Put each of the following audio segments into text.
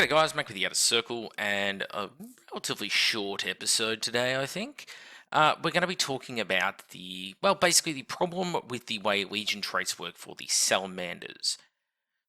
G'day guys, Mac with the Outer Circle, and a relatively short episode today, I think. We're going to be talking about basically the problem with the way Legion traits work for the Salamanders.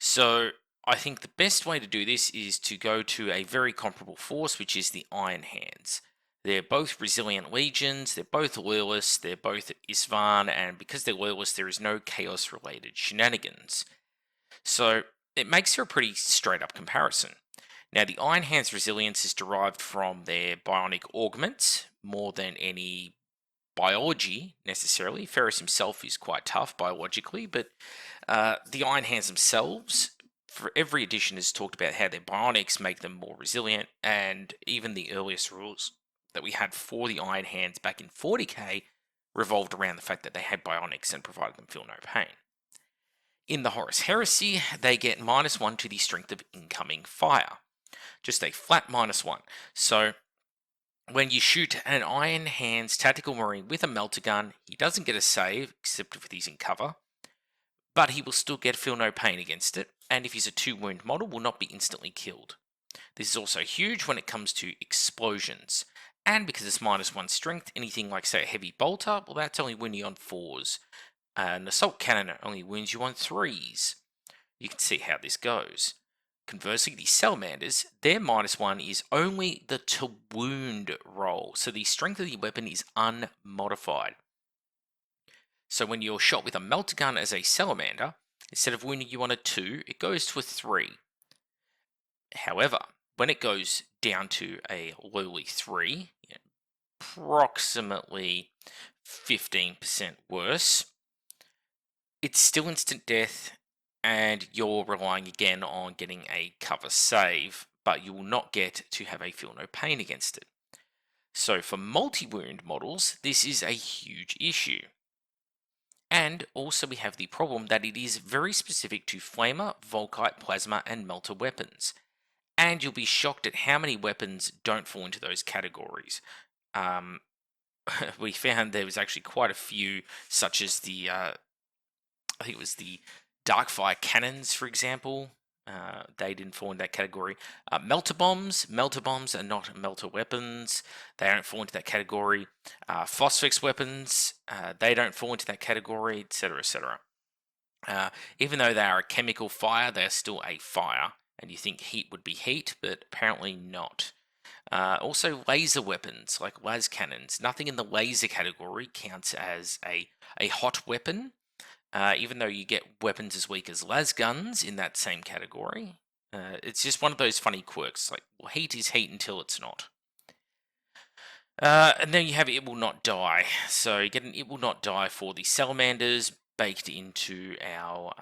So, I think the best way to do this is to go to a very comparable force, which is the Ironhands. They're both resilient legions, they're both loyalists, they're both at Isvan, and because they're loyalists, there is no chaos-related shenanigans. So, it makes for a pretty straight-up comparison. Now, the Ironhands' resilience is derived from their bionic augments more than any biology necessarily. Ferrous himself is quite tough biologically, but the Ironhands themselves, for every edition, has talked about how their bionics make them more resilient, and even the earliest rules that we had for the Ironhands back in 40k revolved around the fact that they had bionics and provided them feel no pain. In the Horus Heresy, they get -1 to the strength of incoming fire. Just a flat -1. So when you shoot an Ironhands tactical marine with a melter gun, he doesn't get a save, except if he's in cover, but he will still get feel no pain against it, and if he's a 2-wound model, will not be instantly killed. This is also huge when it comes to explosions, and because it's -1 strength, anything like, say, a heavy bolter, well, that's only wounding on 4s. An assault cannon only wounds you on 3s. You can see how this goes. Conversely, the Salamanders, their -1 is only the to wound roll, so the strength of the weapon is unmodified. So when you're shot with a melter gun as a Salamander, instead of wounding you on a 2, it goes to a 3. However, when it goes down to a lowly 3, approximately 15% worse, it's still instant death, and you're relying again on getting a cover save, but you will not get to have a feel no pain against it. So for multi-wound models, this is a huge issue. And also we have the problem that it is very specific to Flamer, Volkite, Plasma, and Melter weapons. And you'll be shocked at how many weapons don't fall into those categories. We found there was actually quite a few, such as the, I think it was the Darkfire cannons, for example. They didn't fall in that category. Melter bombs are not melter weapons. They don't fall into that category. Phosphex weapons, they don't fall into that category, etc., etc. Even though they are a chemical fire, they are still a fire. And you think heat would be heat, but apparently not. Also, laser weapons, like las cannons. Nothing in the laser category counts as a hot weapon. Even though you get weapons as weak as las guns in that same category. It's just one of those funny quirks, like, well, heat is heat until it's not. And then you have It Will Not Die. So you get an It Will Not Die for the Salamanders baked into our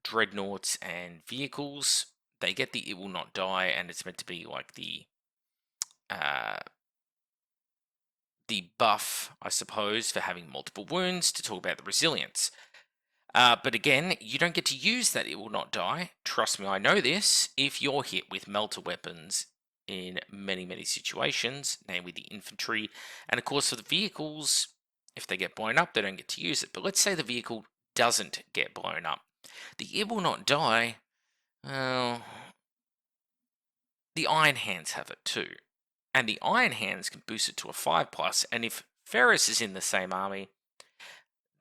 Dreadnoughts and vehicles. They get the It Will Not Die, and it's meant to be like the buff, I suppose, for having multiple wounds to talk about the resilience. But again, you don't get to use that It Will Not Die. Trust me, I know this. If you're hit with melter weapons in many, many situations, namely the infantry, and of course for the vehicles, if they get blown up, they don't get to use it. But let's say the vehicle doesn't get blown up. The It Will Not Die, well, the Ironhands have it too. And the Ironhands can boost it to a 5+, and if Ferrous is in the same army,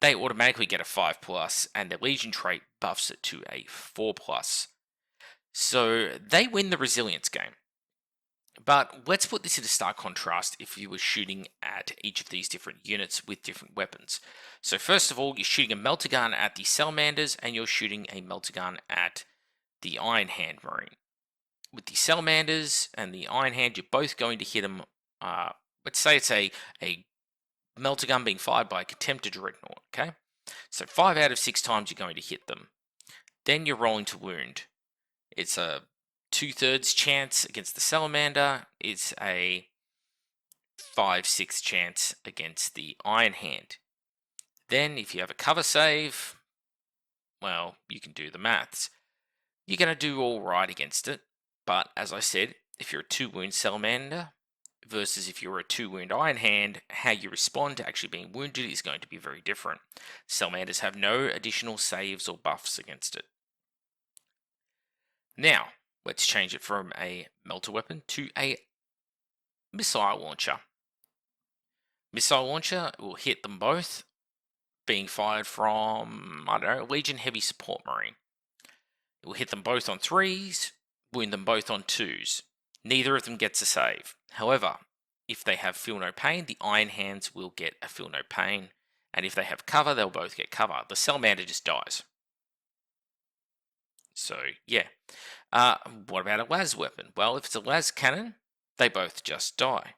they automatically get a 5+, and the Legion trait buffs it to a 4+. So they win the resilience game. But let's put this into stark contrast if you were shooting at each of these different units with different weapons. So first of all, you're shooting a melter gun at the Salamanders, and you're shooting a melter gun at the Ironhand Marine. With the Salamanders and the Ironhand, you're both going to hit them. Let's say it's a melter gun being fired by a Contemptor Dreadnought, okay? So 5 out of 6 times you're going to hit them. Then you're rolling to wound. It's a 2/3 chance against the Salamander. It's a 5/6 chance against the Ironhand. Then if you have a cover save, well, you can do the maths. You're going to do all right against it. But as I said, if you're a 2-wound Salamander versus if you're a 2-wound Ironhand, how you respond to actually being wounded is going to be very different. Salamanders have no additional saves or buffs against it. Now, Let's change it from a melter weapon to a missile launcher. Missile launcher will hit them both, being fired from, I don't know, Legion Heavy Support Marine. It will hit them both on 3s, wound them both on 2s. Neither of them gets a save. However, if they have Feel No Pain, the Ironhands will get a Feel No Pain, and if they have cover, they'll both get cover. The Salamander just dies. So, yeah. What about a las weapon? Well, if it's a las cannon, they both just die.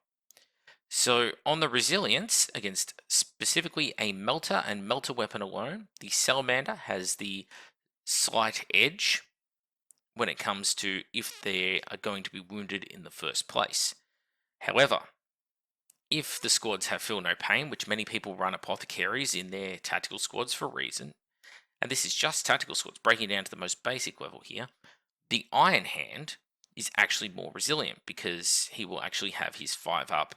So, on the resilience, against specifically a melter and melter weapon alone, the Salamander has the slight edge when it comes to if they are going to be wounded in the first place. However, if the squads have Feel No Pain, which many people run apothecaries in their tactical squads for a reason, and this is just tactical squads, breaking down to the most basic level here, the Iron Hand is actually more resilient because he will actually have his 5-up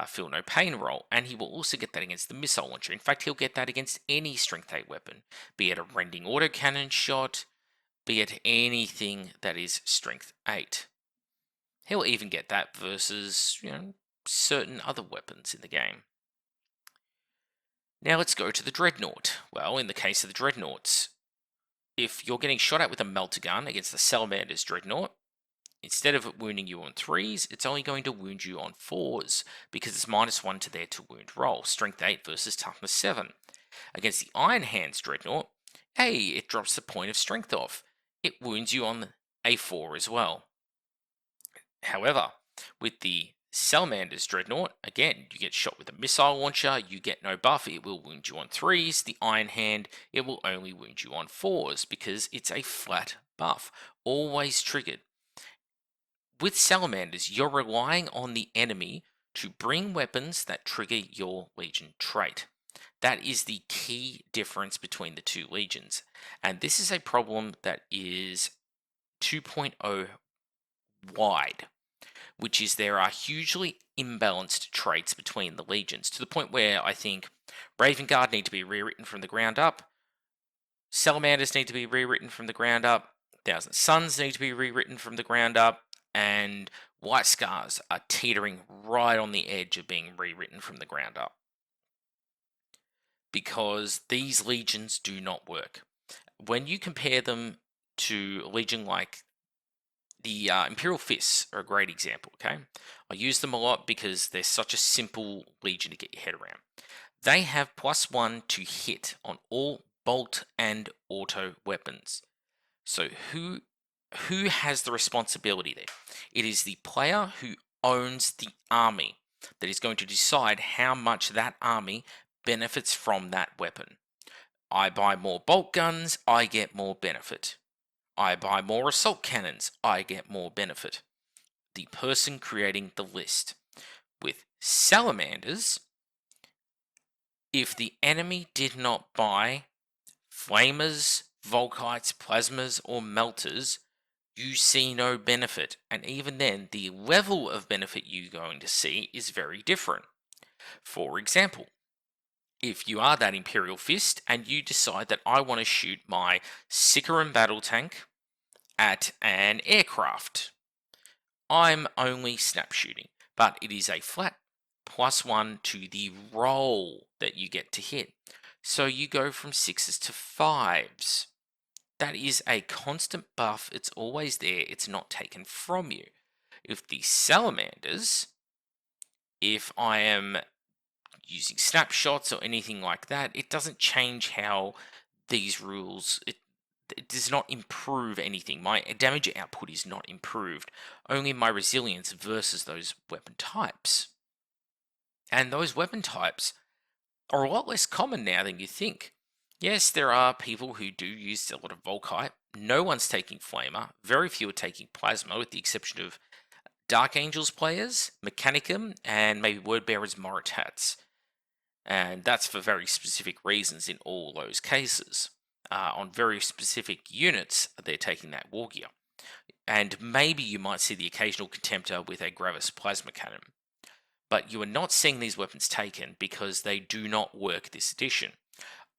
Feel No Pain roll, and he will also get that against the missile launcher. In fact, he'll get that against any Strength 8 weapon, be it a rending autocannon shot, be it anything that is Strength 8. He'll even get that versus, certain other weapons in the game. Now let's go to the Dreadnought. Well, in the case of the Dreadnoughts, if you're getting shot at with a melter gun against the Salamander's Dreadnought, instead of it wounding you on 3s, it's only going to wound you on 4s, because it's -1 to their to wound roll, Strength 8 versus Toughness 7. Against the Ironhands Dreadnought, it drops the point of strength off. It wounds you on a 4 as well. However, with the Salamander's Dreadnought, again, you get shot with a missile launcher, you get no buff, it will wound you on 3s. The Iron Hand, it will only wound you on 4s because it's a flat buff, always triggered. With Salamanders, you're relying on the enemy to bring weapons that trigger your Legion trait. That is the key difference between the two Legions. And this is a problem that is 2.0 wide, which is there are hugely imbalanced traits between the Legions, to the point where I think Raven Guard need to be rewritten from the ground up, Salamanders need to be rewritten from the ground up, Thousand Suns need to be rewritten from the ground up, and White Scars are teetering right on the edge of being rewritten from the ground up. Because these Legions do not work. When you compare them to a Legion like the Imperial Fists are a great example, okay? I use them a lot because they're such a simple Legion to get your head around. They have +1 to hit on all bolt and auto weapons. So who has the responsibility there? It is the player who owns the army that is going to decide how much that army benefits from that weapon. I buy more bolt guns, I get more benefit. I buy more assault cannons, I get more benefit. The person creating the list. With Salamanders, if the enemy did not buy flamers, volkites, plasmas, or melters, you see no benefit. And even then, the level of benefit you're going to see is very different. For example, if you are that Imperial Fist and you decide that I want to shoot my Sikaran battle tank at an aircraft, I'm only snap shooting, but it is a flat +1 to the roll that you get to hit. So you go from 6s to 5s. That is a constant buff, it's always there, it's not taken from you. If the Salamanders, if I am using snapshots or anything like that, it doesn't change how these rules, it does not improve anything. My damage output is not improved, only my resilience versus those weapon types. And those weapon types are a lot less common now than you think. Yes, there are people who do use a lot of Volkite. No one's taking Flamer. Very few are taking Plasma, with the exception of Dark Angels players, Mechanicum, and maybe Wordbearer's Moritats. And that's for very specific reasons in all those cases. On very specific units, they're taking that war gear. And maybe you might see the occasional Contemptor with a Gravis Plasma Cannon. But you are not seeing these weapons taken because they do not work this edition.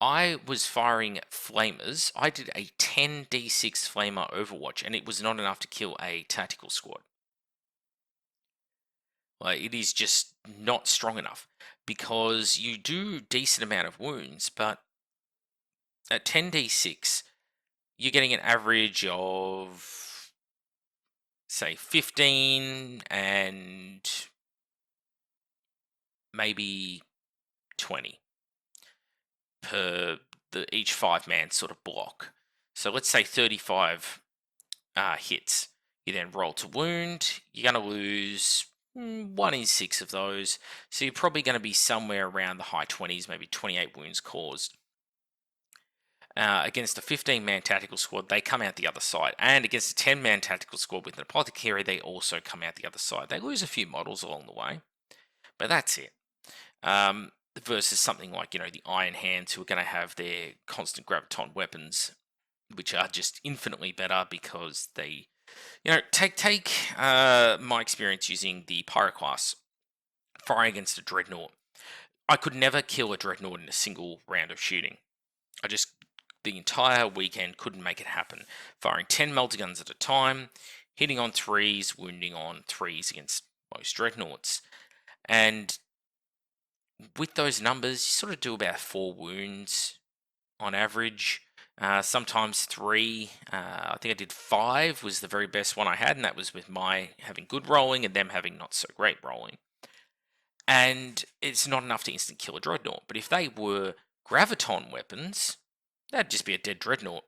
I was firing flamers. I did a 10d6 flamer overwatch, and it was not enough to kill a tactical squad. Like, it is just not strong enough because you do decent amount of wounds, but at 10d6, you're getting an average of, say, 15 and maybe 20 per each 5-man sort of block. So let's say 35 hits. You then roll to wound. You're going to lose 1 in 6 of those. So you're probably going to be somewhere around the high 20s, maybe 28 wounds caused. Against a 15-man tactical squad, they come out the other side. And against a 10-man tactical squad with an apothecary, they also come out the other side. They lose a few models along the way, but that's it. Versus something like, the Ironhands, who are going to have their constant graviton weapons, which are just infinitely better because they, take my experience using the Pyroclast, firing against a Dreadnought. I could never kill a Dreadnought in a single round of shooting. The entire weekend couldn't make it happen. Firing 10 melter guns at a time, hitting on 3s, wounding on 3s against most Dreadnoughts. And with those numbers, you sort of do about 4 wounds on average. Sometimes 3. I think I did 5 was the very best one I had, and that was with my having good rolling and them having not so great rolling. And it's not enough to instant kill a Dreadnought, but if they were graviton weapons, that'd just be a dead Dreadnought.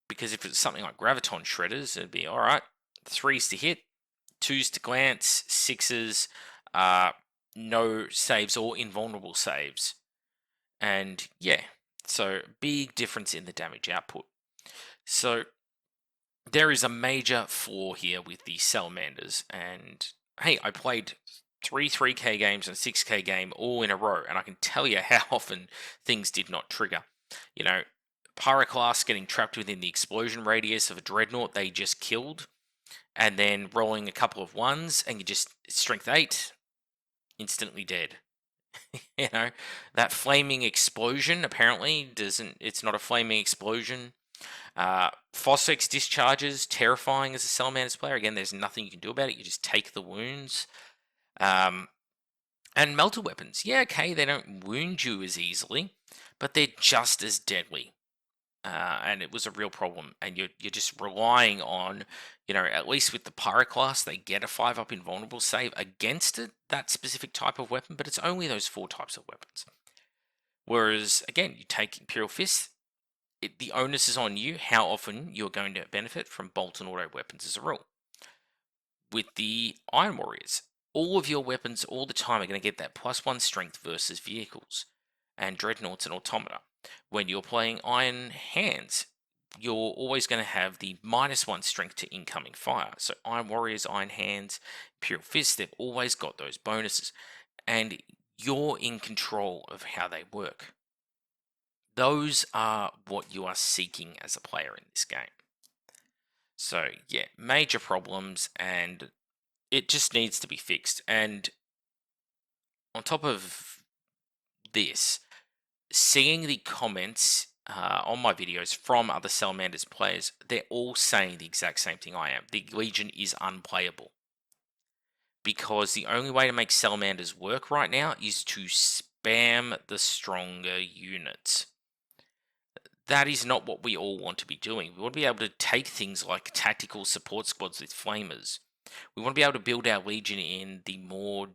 Because if it's something like graviton shredders, it'd be alright. 3s to hit, 2s to glance, 6s, no saves or invulnerable saves. And yeah, so big difference in the damage output. So there is a major flaw here with the Salamanders. And hey, I played 3K games and a 6K game all in a row, and I can tell you how often things did not trigger. Pyroclast getting trapped within the explosion radius of a Dreadnought they just killed, and then rolling a couple of 1s, and you just strength 8, instantly dead. That flaming explosion apparently doesn't. It's not a flaming explosion. Phosphex discharges, terrifying as a Salamanders player. Again, there's nothing you can do about it. You just take the wounds. And melter weapons, yeah, okay, they don't wound you as easily, but they're just as deadly. And it was a real problem. And you're just relying on, at least with the Pyroclast, they get a 5-up invulnerable save against that specific type of weapon, but it's only those 4 types of weapons. Whereas, again, you take Imperial Fists, the onus is on you how often you're going to benefit from bolt and auto weapons as a rule. With the Iron Warriors, all of your weapons all the time are going to get that +1 strength versus vehicles and Dreadnoughts and Automata. When you're playing Ironhands, you're always going to have the -1 strength to incoming fire. So Iron Warriors, Ironhands, Imperial Fists, they've always got those bonuses. And you're in control of how they work. Those are what you are seeking as a player in this game. So yeah, major problems, and it just needs to be fixed. And on top of this, seeing the comments on my videos from other Salamanders players, they're all saying the exact same thing I am. The Legion is unplayable. Because the only way to make Salamanders work right now is to spam the stronger units. That is not what we all want to be doing. We want to be able to take things like tactical support squads with flamers. We want to be able to build our Legion in the more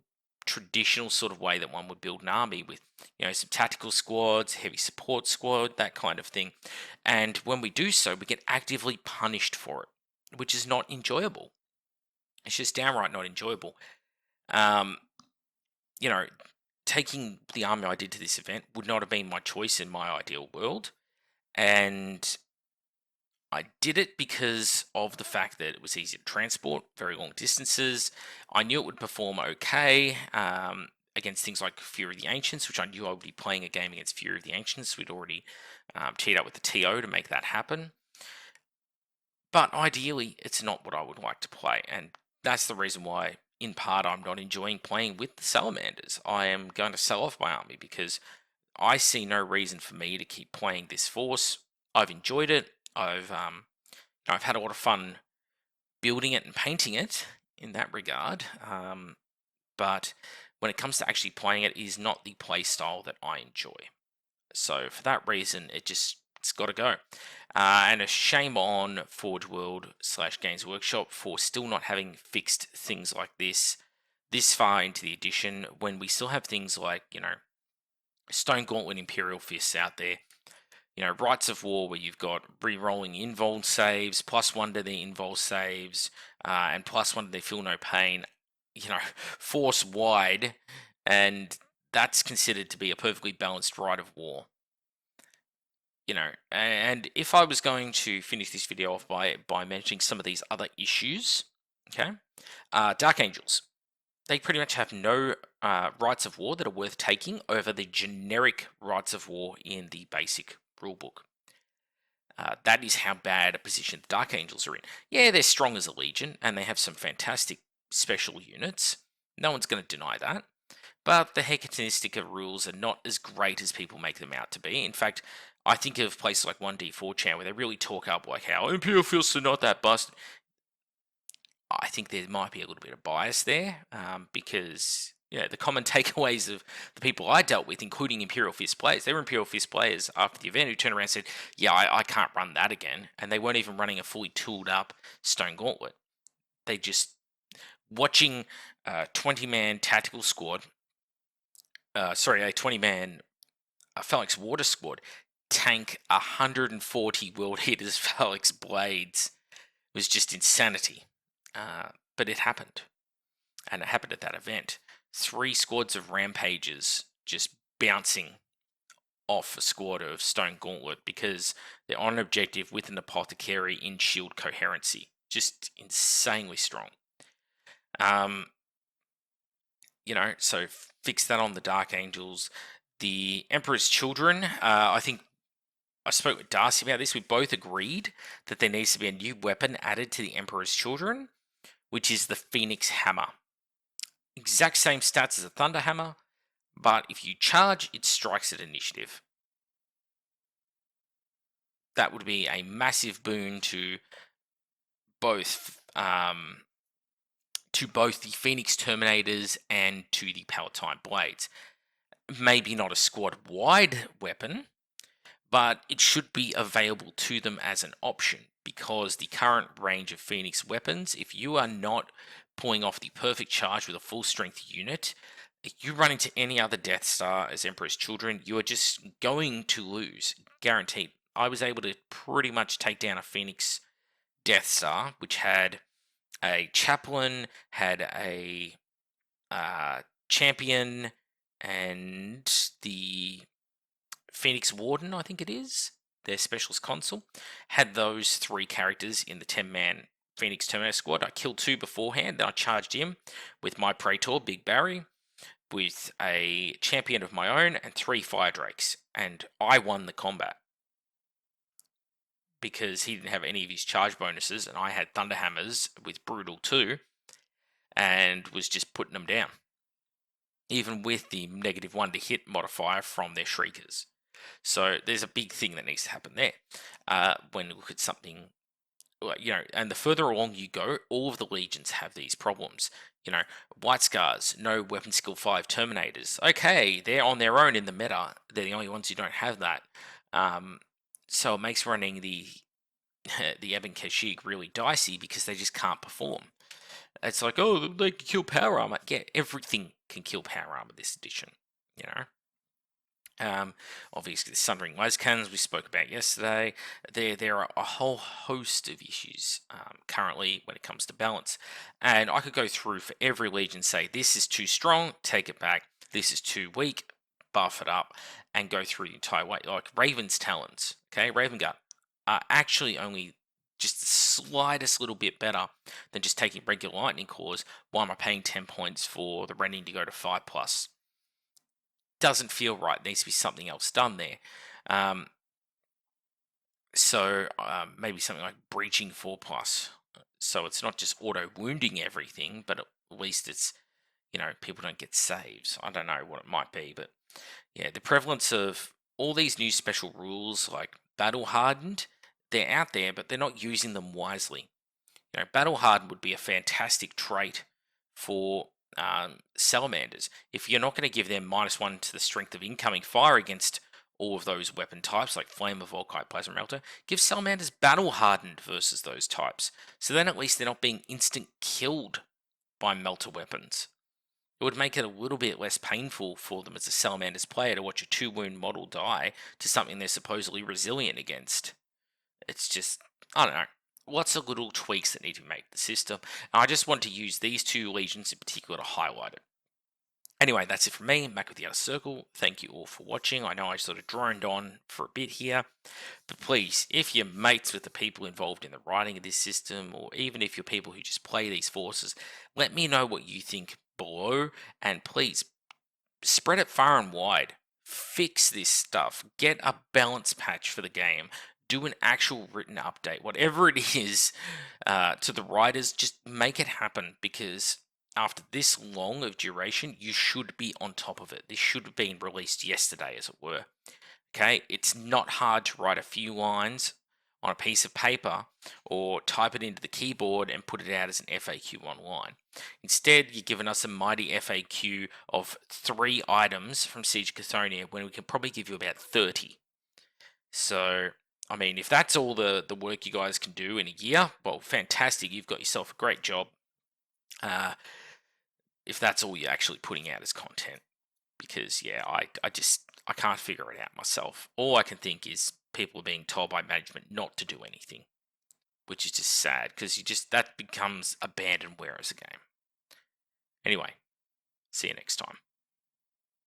traditional sort of way that one would build an army with, some tactical squads, heavy support squad, that kind of thing. And when we do so, we get actively punished for it, which is not enjoyable. It's just downright not enjoyable. Taking the army I did to this event would not have been my choice in my ideal world. And I did it because of the fact that it was easy to transport, very long distances. I knew it would perform okay against things like Fury of the Ancients, which I knew I would be playing a game against Fury of the Ancients. We'd already teed up with the TO to make that happen. But ideally, it's not what I would like to play. And that's the reason why, in part, I'm not enjoying playing with the Salamanders. I am going to sell off my army because I see no reason for me to keep playing this force. I've enjoyed it. I've had a lot of fun building it and painting it in that regard. But when it comes to actually playing it, it is not the play style that I enjoy. So for that reason, it's got to go. And a shame on Forge World / Games Workshop for still not having fixed things like this far into the edition, when we still have things like, Stone Gauntlet Imperial Fists out there. Rights of War, where you've got re-rolling invuln saves, +1 to the invuln saves, and +1 to their feel no pain, force wide, and that's considered to be a perfectly balanced Right of War. And if I was going to finish this video off by mentioning some of these other issues, okay, Dark Angels. They pretty much have no rights of war that are worth taking over the generic rights of war in the basic rulebook. That is how bad a position the Dark Angels are in. Yeah, they're strong as a legion, and they have some fantastic special units. No one's going to deny that. But the Hecatistica rules are not as great as people make them out to be. In fact, I think of places like 1D4chan where they really talk up like how Imperial Fists are not that busted. I think there might be a little bit of bias there, because the common takeaways of the people I dealt with, including Imperial Fist players, they were Imperial Fist players after the event who turned around and said, yeah, I can't run that again. And they weren't even running a fully tooled up Stone Gauntlet. They just, watching a 20-man tactical squad, a 20-man Phalanx Water squad tank 140 World Hitters Phalanx Blades was just insanity. But it happened. And it happened at that event. 3 squads of Rampages just bouncing off a squad of Stone Gauntlet because they're on an objective with an Apothecary in shield coherency. Just insanely strong. So fix that on the Dark Angels. The Emperor's Children, I think I spoke with Darcy about this. We both agreed that there needs to be a new weapon added to the Emperor's Children, which is the Phoenix Hammer. Exact same stats as a Thunder Hammer, but if you charge, it strikes at initiative. That would be a massive boon to both the Phoenix Terminators and to the Palatine Blades. Maybe not a squad-wide weapon, but it should be available to them as an option, because the current range of Phoenix weapons, if you are not pulling off the perfect charge with a full strength unit, if you run into any other Death Star as Emperor's Children, you are just going to lose, guaranteed. I was able to pretty much take down a Phoenix Death Star, which had a Chaplain, had a Champion, and the Phoenix Warden, I think it is, their Specialist Consul, had those 3 characters in the 10-man Phoenix Terminator squad. I killed 2 beforehand, then I charged him with my Praetor, Big Barry, with a Champion of my own and 3 Fire Drakes, and I won the combat. Because he didn't have any of his charge bonuses, and I had Thunder Hammers with Brutal 2, and was just putting them down. Even with the -1 to hit modifier from their Shriekers. So there's a big thing that needs to happen there. When you look at something, and the further along you go, all of the legions have these problems. White Scars, no weapon skill 5 Terminators. Okay, they're on their own in the meta. They're the only ones who don't have that. So it makes running the Ebon Kashyyyk really dicey because they just can't perform. It's like, oh, they can kill power armor. Yeah, everything can kill power armor this edition. Obviously the Sundering Lascans we spoke about yesterday. There are a whole host of issues currently when it comes to balance, and I could go through for every legion, say this is too strong, take it back. This is too weak, buff it up, and go through the entire way. Like Raven's Talons, okay, Raven Guard are actually only just the slightest little bit better than just taking regular Lightning Cores. Why am I paying 10 points for the rending to go to 5+? Doesn't feel right. Needs to be something else done there. Maybe something like breaching 4+. So it's not just auto wounding everything, but at least it's people don't get saves. I don't know what it might be, but yeah, the prevalence of all these new special rules like battle hardened, they're out there, but they're not using them wisely. Battle hardened would be a fantastic trait for salamanders. If you're not going to give them -1 to the strength of incoming fire against all of those weapon types like Flame of Volkite, Plasma Melter, give salamanders battle hardened versus those types. So then at least they're not being instant killed by melter weapons. It would make it a little bit less painful for them as a Salamanders player to watch a 2-wound model die to something they're supposedly resilient against. It's just, I don't know, lots of little tweaks that need to be made to the system. And I just want to use these two legions in particular to highlight it. Anyway, that's it from me. I'm back with the Outer Circle. Thank you all for watching. I know I sort of droned on for a bit here, but please, if you're mates with the people involved in the writing of this system, or even if you're people who just play these forces, let me know what you think below, and please spread it far and wide. Fix this stuff. Get a balance patch for the game. Do an actual written update. Whatever it is to the writers, just make it happen, because after this long of duration, you should be on top of it. This should have been released yesterday, as it were. Okay, it's not hard to write a few lines on a piece of paper or type it into the keyboard and put it out as an FAQ online. Instead, you're giving us a mighty FAQ of 3 items from Siege of Cathonia when we can probably give you about 30. So, I mean, if that's all the work you guys can do in a year, well, fantastic. You've got yourself a great job. If that's all you're actually putting out as content. Because, yeah, I can't figure it out myself. All I can think is people are being told by management not to do anything, which is just sad, because that becomes abandonware as a game. Anyway, see you next time.